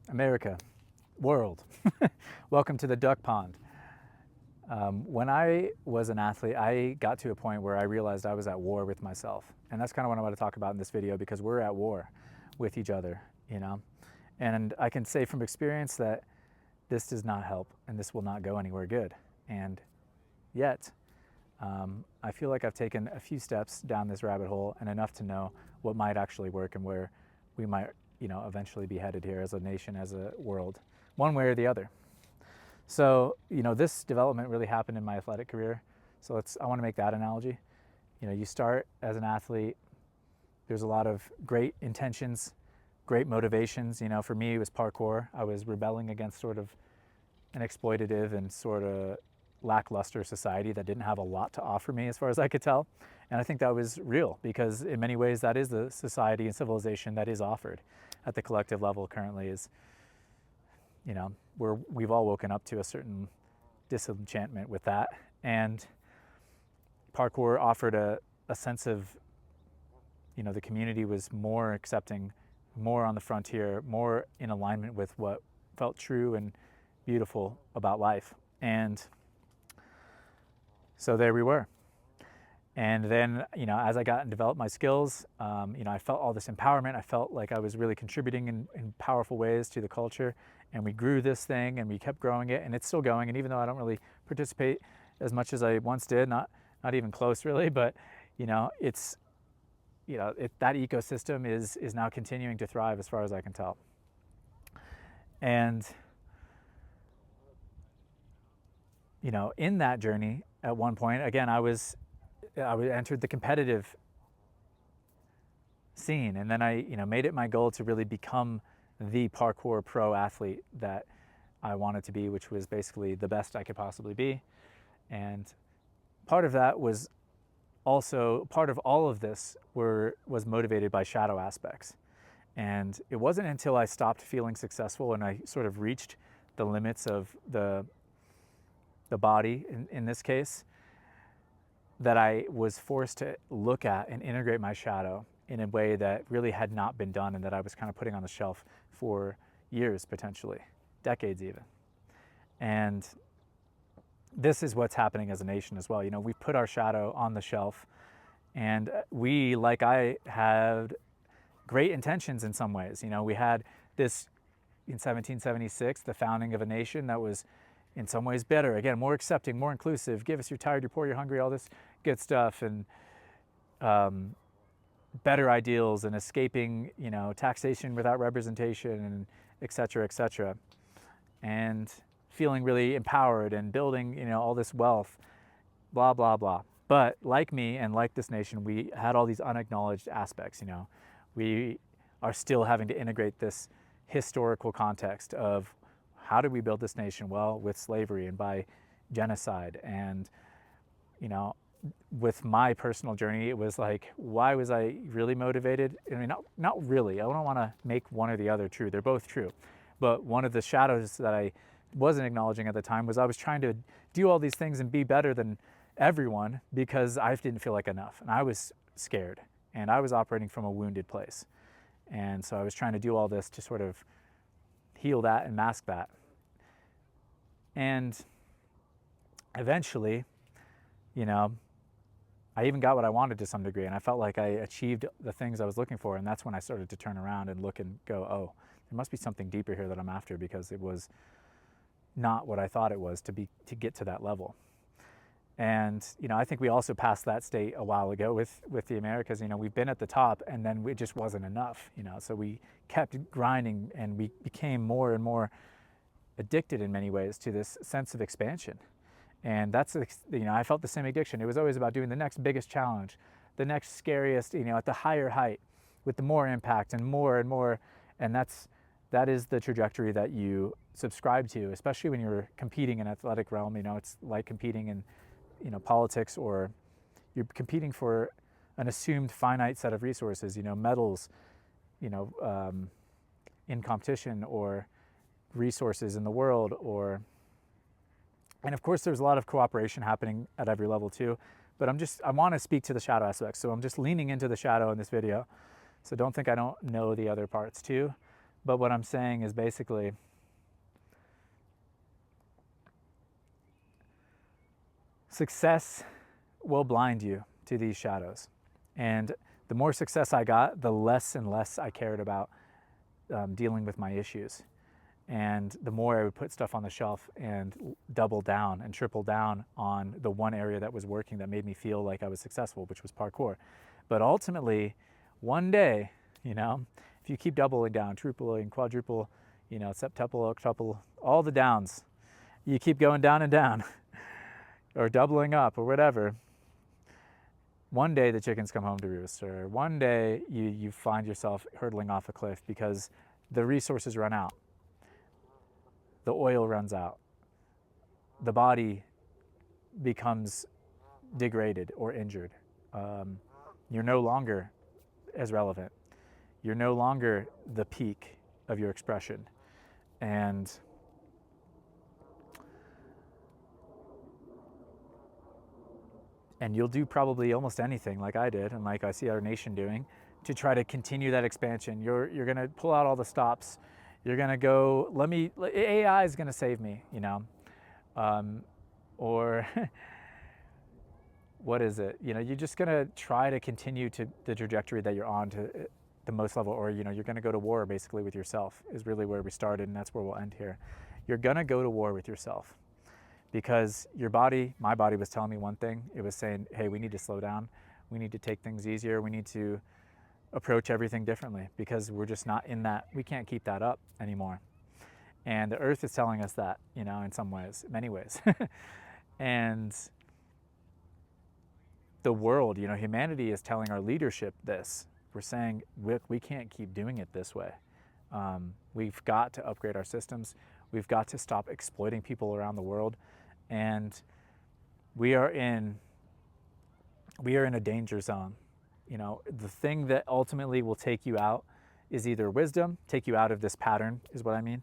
America, world. Welcome to the duck pond. When I was an athlete, I got to a point where I realized I was at war with myself. And that's kind of what I want to talk about in this video, because we're at war with each other, you know? And I can say from experience that this does not help and this will not go anywhere good. And yet, I feel like I've taken a few steps down this rabbit hole and enough to know what might actually work and where we might, eventually be headed here as a nation, as a world, one way or the other. So, this development really happened in my athletic career. So I want to make that analogy. You start as an athlete, there's a lot of great intentions, great motivations. For me, it was parkour. I was rebelling against sort of an exploitative and sort of lackluster society that didn't have a lot to offer me as far as I could tell. And I think that was real, because in many ways that is the society and civilization that is offered at the collective level currently. Is we've all woken up to a certain disenchantment with that. And parkour offered a sense of, the community was more accepting, more on the frontier, more in alignment with what felt true and beautiful about life. And so there we were. And then, as I got and developed my skills, I felt all this empowerment. I felt like I was really contributing in powerful ways to the culture. And we grew this thing and we kept growing it, and it's still going. And even though I don't really participate as much as I once did, not even close really, but it's, that ecosystem is now continuing to thrive as far as I can tell. And, in that journey, at one point, again, I entered the competitive scene, and then I, made it my goal to really become the parkour pro athlete that I wanted to be, which was basically the best I could possibly be. And part of that was also, part of all of this was motivated by shadow aspects. And it wasn't until I stopped feeling successful and I sort of reached the limits of the body in this case, that I was forced to look at and integrate my shadow in a way that really had not been done, and that I was kind of putting on the shelf for years, potentially decades even. And this is what's happening as a nation as well. We've put our shadow on the shelf, and we, like I had great intentions in some ways. We had this in 1776, the founding of a nation that was in some ways better, again, more accepting, more inclusive, give us, you're tired, you're poor, you're hungry, all this good stuff, and better ideals, and escaping, taxation without representation, and et cetera, and feeling really empowered and building, all this wealth, blah, blah, blah. But like me and like this nation, we had all these unacknowledged aspects. We are still having to integrate this historical context of how did we build this nation? Well, with slavery and by genocide. And, with my personal journey, it was like, why was I really motivated? I mean, not really. I don't want to make one or the other true. They're both true. But one of the shadows that I wasn't acknowledging at the time was I was trying to do all these things and be better than everyone, because I didn't feel like enough. And I was scared, and I was operating from a wounded place. And so I was trying to do all this to sort of heal that and mask that. And eventually, I even got what I wanted to some degree, and I felt like I achieved the things I was looking for. And that's when I started to turn around and look and go, oh, there must be something deeper here that I'm after, because it was not what I thought it was to get to that level. And, I think we also passed that state a while ago with the Americas. We've been at the top, and then it just wasn't enough, so we kept grinding, and we became more and more addicted in many ways to this sense of expansion. And that's, I felt the same addiction. It was always about doing the next biggest challenge, the next scariest, at the higher height, with the more impact and more and more. And that is the trajectory that you subscribe to, especially when you're competing in athletic realm. It's like competing in, politics, or you're competing for an assumed finite set of resources, medals, in competition, or resources in the world, and of course there's a lot of cooperation happening at every level too, but I want to speak to the shadow aspects, so I'm just leaning into the shadow in this video. So don't think I don't know the other parts too, But what I'm saying is basically, success will blind you to these shadows. And the more success I got, the less and less I cared about dealing with my issues. And the more I would put stuff on the shelf and double down and triple down on the one area that was working that made me feel like I was successful, which was parkour. But ultimately, one day, if you keep doubling down, tripling, quadruple, septuple, octuple, all the downs, you keep going down and down or doubling up or whatever, one day the chickens come home to roost, or one day you find yourself hurtling off a cliff because the resources run out. The oil runs out. The body becomes degraded or injured. You're no longer as relevant. You're no longer the peak of your expression. And you'll do probably almost anything like I did and like I see our nation doing to try to continue that expansion. You're going to pull out all the stops. You're going to go, AI is going to save me, or what is it? You're just going to try to continue to the trajectory that you're on to the most level, or, you're going to go to war basically with yourself is really where we started, and that's where we'll end here. You're going to go to war with yourself because your body, my body was telling me one thing. It was saying, hey, we need to slow down. We need to take things easier. We need to approach everything differently because we're just not in that. We can't keep that up anymore. And the earth is telling us that, in some ways, many ways. And the world, humanity is telling our leadership this. We're saying, we can't keep doing it this way. We've got to upgrade our systems. We've got to stop exploiting people around the world. And we are in a danger zone. The thing that ultimately will take you out is either wisdom, take you out of this pattern, is what I mean,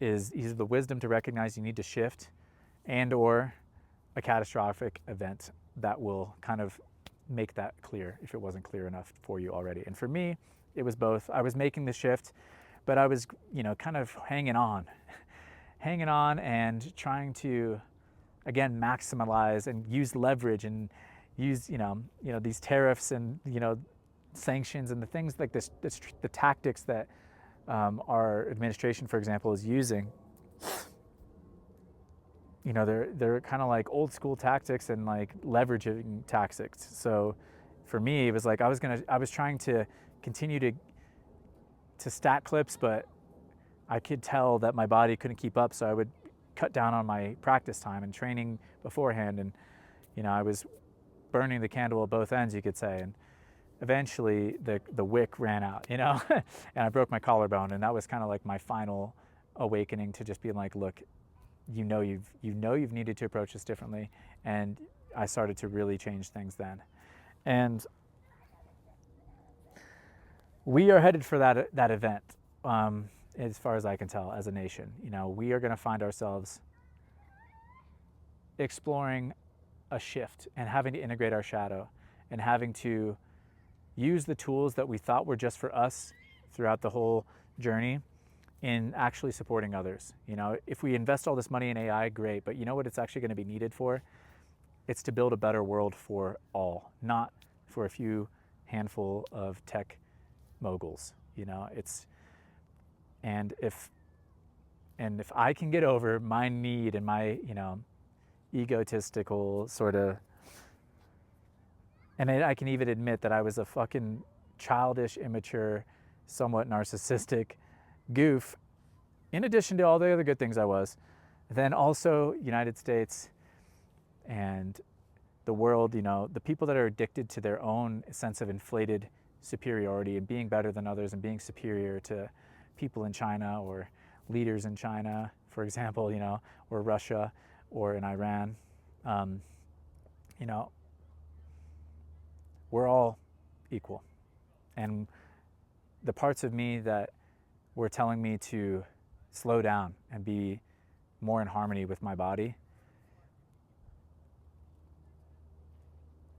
is either the wisdom to recognize you need to shift, and or a catastrophic event that will kind of make that clear if it wasn't clear enough for you already. And for me, it was both. I was making the shift, but I was, kind of hanging on and trying to, again, maximize and use leverage and use, these tariffs and, sanctions and the things like this the tactics that our administration, for example, is using. They're kind of like old school tactics and like leveraging tactics. So for me, it was like I was trying to continue to stack clips, but I could tell that my body couldn't keep up, so I would cut down on my practice time and training beforehand, and I was burning the candle at both ends, you could say. And eventually the wick ran out, and I broke my collarbone, and that was kind of like my final awakening to just being like, look, you've needed to approach this differently. And I started to really change things then. And we are headed for that event, as far as I can tell, as a nation. We are going to find ourselves exploring a shift and having to integrate our shadow and having to use the tools that we thought were just for us throughout the whole journey in actually supporting others. If we invest all this money in AI, great, but you know what it's actually going to be needed for? It's to build a better world for all, not for a few handful of tech moguls. And if I can get over my need and my, egotistical sort of, and I can even admit that I was a fucking childish, immature, somewhat narcissistic goof, in addition to all the other good things I was, then also United States and the world, the people that are addicted to their own sense of inflated superiority and being better than others and being superior to people in China or leaders in China, for example, or Russia or in Iran, we're all equal. And the parts of me that were telling me to slow down and be more in harmony with my body,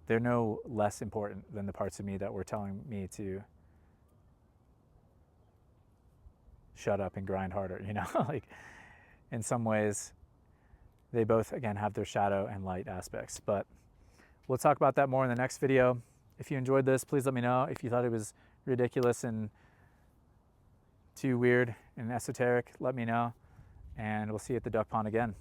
they're no less important than the parts of me that were telling me to shut up and grind harder, you know? Like, in some ways, they both, again, have their shadow and light aspects. But we'll talk about that more in the next video. If you enjoyed this, please let me know. If you thought it was ridiculous and too weird and esoteric, let me know. And we'll see you at the duck pond again.